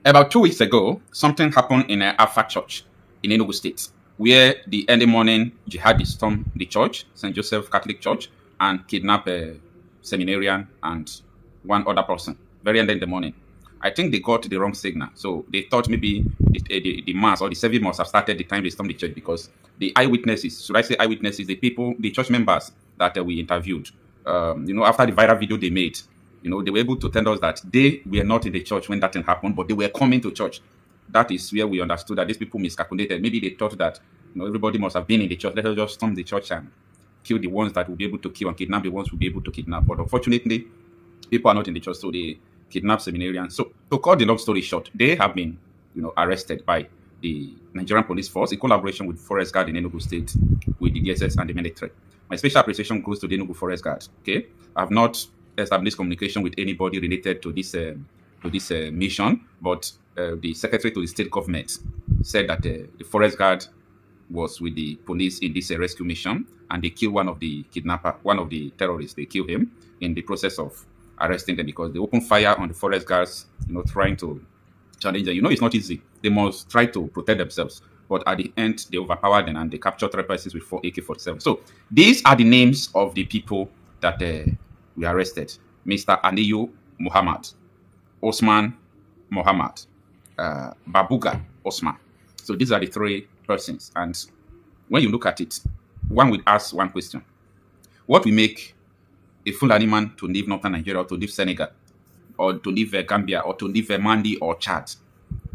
About 2 weeks ago, something happened in Alpha Church in Enugu State, where the early morning jihadists stormed the church, St. Joseph Catholic Church, and kidnapped a seminarian and one other person very early in the morning. I think they got the wrong signal. So they thought maybe the mass or the service must have started the time they stormed the church because the eyewitnesses, should I say eyewitnesses, the people, the church members that we interviewed, after the viral video they made, they were able to tell us that they were not in the church when that thing happened, but they were coming to church. That is where we understood that these people miscalculated. Maybe they thought that everybody must have been in the church. Let us just storm the church and kill the ones that will be able to kill and kidnap the ones who will be able to kidnap. But unfortunately, people are not in the church, so they kidnap seminarians. So to cut the long story short, they have been, arrested by the Nigerian police force in collaboration with Forest Guard in Enugu State, with the DSS and the military. My special appreciation goes to the Enugu Forest Guard. Okay, I've not established communication with anybody related to this mission, but the secretary to the state government said that the Forest Guard was with the police in this rescue mission, and they killed one of the terrorists. They killed him in the process of arresting them because they opened fire on the forest guards, trying to challenge them. It's not easy. They must try to protect themselves. But at the end, they overpowered them and they captured 3 persons with 4 AK-47. So these are the names of the people that we arrested. Mr. Aliyu Muhammad, Osman Muhammad, Babuga Osman. So these are the 3 persons. And when you look at it, one will ask one question. What will make a Fulani man to leave northern Nigeria or to leave Senegal or to leave Gambia or to leave Mali or Chad?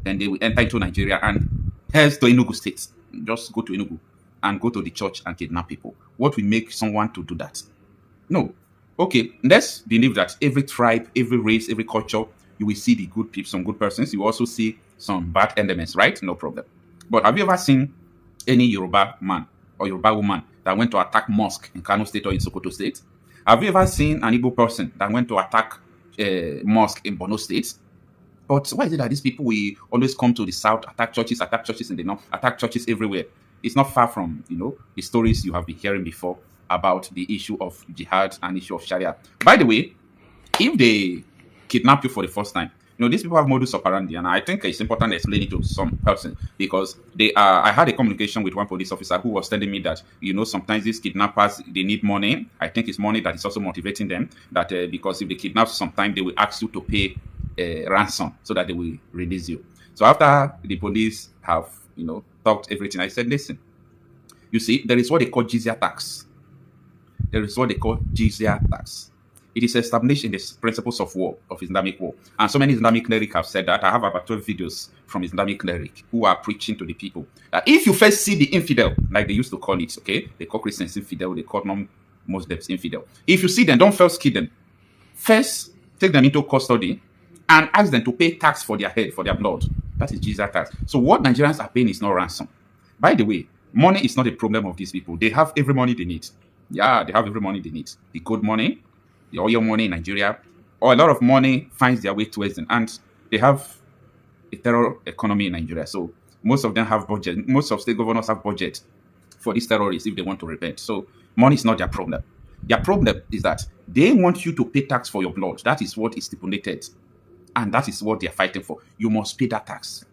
Then they will enter into Nigeria and head to Enugu State. Just go to Enugu and go to the church and kidnap people. What will make someone to do that? No. Okay, let's believe that every tribe, every race, every culture, you will see the good people, some good persons. You will also see some bad elements, right? No problem. But have you ever seen any Yoruba man or Yoruba woman that went to attack mosque in Kano State or in Sokoto State? Have you ever seen an Igbo person that went to attack mosque in Borno State? But why is it that these people will always come to the south, attack churches in the north, attack churches everywhere? It's not far from, the stories you have been hearing before about the issue of jihad and issue of Sharia. By the way, if they kidnap you for the first time, these people have modus operandi, and I think it's important to explain it to some person because I had a communication with one police officer who was telling me that sometimes these kidnappers, they need money. I think it's money that is also motivating them. That because if they kidnap, sometimes they will ask you to pay ransom so that they will release you. So after the police have talked everything, I said, listen, you see, there is what they call jizya tax. There is what they call jizya tax. It is established in the principles of war, of Islamic war. And so many Islamic clerics have said that. I have about 12 videos from Islamic clerics who are preaching to the people that if you first see the infidel, like they used to call it, okay? They call Christians infidel, they call non-Muslims infidel. If you see them, don't first kill them. First, take them into custody and ask them to pay tax for their head, for their blood. That is jizya tax. So what Nigerians are paying is not ransom. By the way, money is not a problem of these people. They have every money they need. Yeah, they have every money they need. The gold money, the oil money in Nigeria, or a lot of money finds their way towards them. And they have a terror economy in Nigeria. So most of them have budget. Most of state governors have budget for these terrorists if they want to repent. So money is not their problem. Their problem is that they want you to pay tax for your blood. That is what is stipulated. And that is what they are fighting for. You must pay that tax.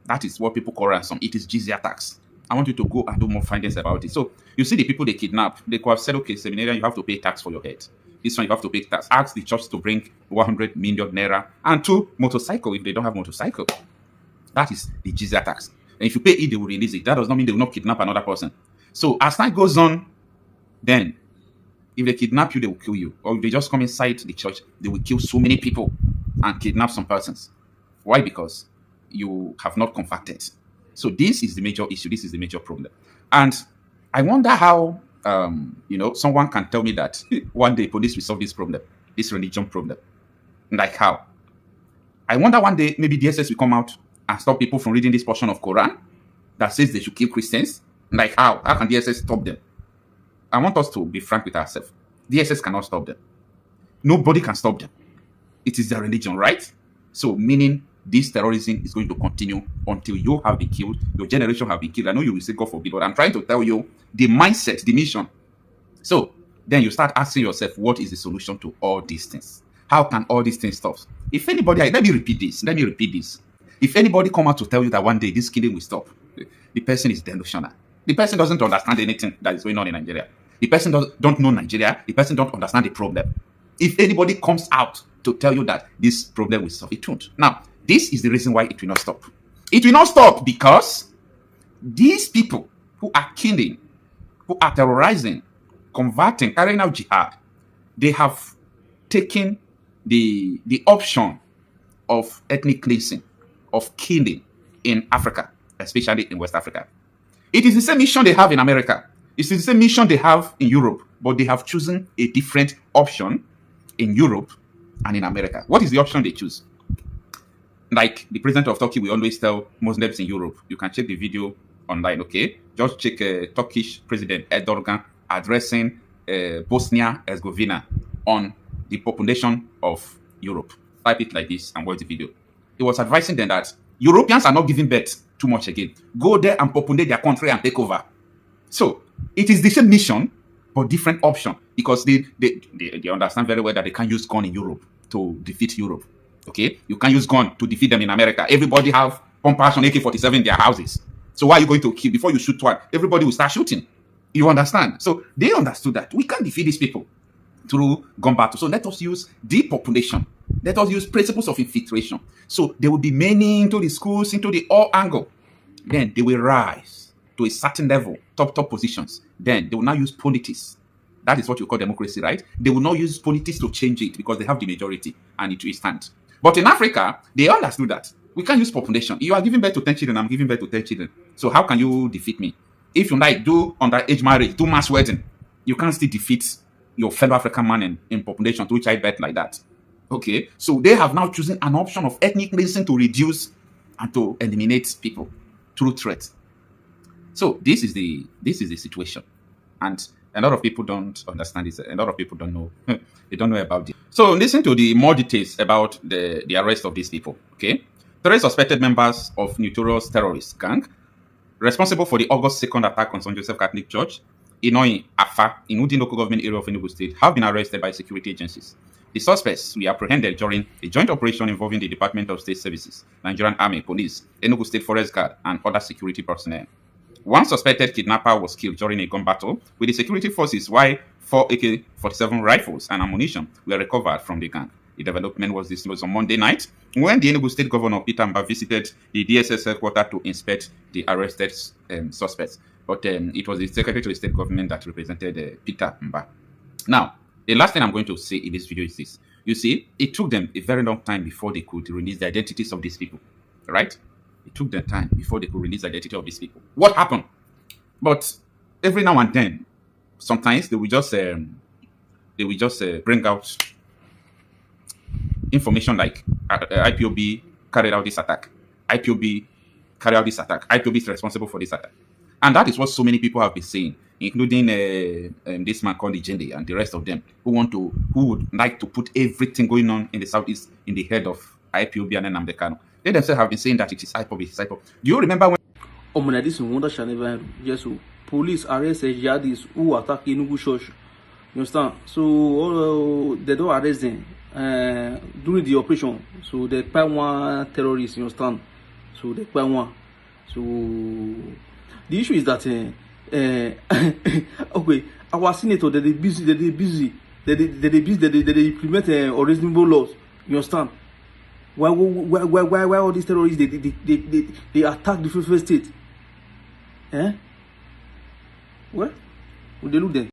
That is what people call ransom. It is jizya tax. I want you to go and do more findings about it. So you see the people they kidnap, they could have said, okay, seminarian, you have to pay tax for your head. This one you have to pay tax. Ask the church to bring 100 million naira and 2 motorcycle if they don't have motorcycle. That is the jizya tax. And if you pay it, they will release it. That does not mean they will not kidnap another person. So as time goes on, then if they kidnap you, they will kill you. Or if they just come inside the church, they will kill so many people and kidnap some persons. Why? Because you have not converted. So this is the major issue. This is the major problem. And I wonder how, someone can tell me that one day police will solve this problem, this religion problem. Like how? I wonder one day maybe DSS will come out and stop people from reading this portion of Quran that says they should kill Christians. Like how? How can DSS stop them? I want us to be frank with ourselves. DSS cannot stop them. Nobody can stop them. It is their religion, right? So meaning this terrorism is going to continue until you have been killed, your generation have been killed. I know you will say God forbid, but I'm trying to tell you the mindset, the mission. So then you start asking yourself, what is the solution to all these things? How can all these things stop? If anybody, let me repeat this. If anybody come out to tell you that one day this killing will stop, the person is delusional. The person doesn't understand anything that is going on in Nigeria. The person don't know Nigeria. The person don't understand the problem. If anybody comes out to tell you that this problem will solve, it won't. Now, this is the reason why it will not stop. It will not stop because these people who are killing, who are terrorizing, converting, carrying out jihad, they have taken the option of ethnic cleansing, of killing in Africa, especially in West Africa. It is the same mission they have in America. It's the same mission they have in Europe, but they have chosen a different option in Europe and in America. What is the option they choose? Like the president of Turkey, we always tell Muslims in Europe, you can check the video online, okay? Just check Turkish President Erdogan addressing Bosnia-Herzegovina on the population of Europe. Type it like this and watch the video. He was advising them that Europeans are not giving birth too much again. Go there and populate their country and take over. So it is the same mission, but different option, because they understand very well that they can't use gun in Europe to defeat Europe. Okay, you can't use gun to defeat them in America. Everybody have pumpers on AK-47 in their houses. So why are you going to kill? Before you shoot one, everybody will start shooting. You understand? So they understood that we can't defeat these people through gun battle. So let us use depopulation. Let us use principles of infiltration. So they will be many into the schools, into the all angle. Then they will rise to a certain level, top positions. Then they will now use politics. That is what you call democracy, right? They will not use politics to change it because they have the majority and it will stand. But in Africa, they understood that we can't use population. You are giving birth to 10 children, I'm giving birth to 10 children. So how can you defeat me? If you like do underage marriage, do mass wedding, you can't still defeat your fellow African man in population through childbirth like that. Okay, so they have now chosen an option of ethnic cleansing to reduce and to eliminate people through threat. So this is the situation, and a lot of people don't understand this. A lot of people don't know. They don't know about it. So listen to the more details about the arrest of these people. Okay, 3 suspected members of notorious terrorist gang responsible for the August 2nd attack on St. Joseph Catholic Church, Inoyi Afa, in Udi local government area of Enugu State, have been arrested by security agencies. The suspects were apprehended during a joint operation involving the Department of State Services, Nigerian Army, Police, Enugu State Forest Guard, and other security personnel. One suspected kidnapper was killed during a gun battle with the security forces, while 4 AK-47 rifles and ammunition were recovered from the gang. The development was disclosed on Monday night when the Enugu State Governor Peter Mba visited the DSS headquarters to inspect the arrested suspects. But it was the Secretary to the State Government that represented Peter Mba. Now, the last thing I'm going to say in this video is this. You see, it took them a very long time before they could release the identities of these people, right? It took them time before they could release the identity of these people. What happened? But every now and then, sometimes they will just bring out information like IPOB carried out this attack. IPOB carried out this attack. IPOB is responsible for this attack. And that is what so many people have been saying, including this man called Ijende and the rest of them, who would like to put everything going on in the Southeast in the head of IPOB and Nnamdi Kanu. They themselves have been saying that it is IPOB, it is IPOB. Do you remember when... this wonder shall never end. Yes, police arrest jihadists who attack Enugu church. You understand? So they don't arrest them during the operation. So they pay one terrorist. You understand? So they pay one. So the issue is that okay, our senator they busy. They implement unreasonable laws. You understand? Why all these terrorists they attack the first state? Eh? Well, they look then.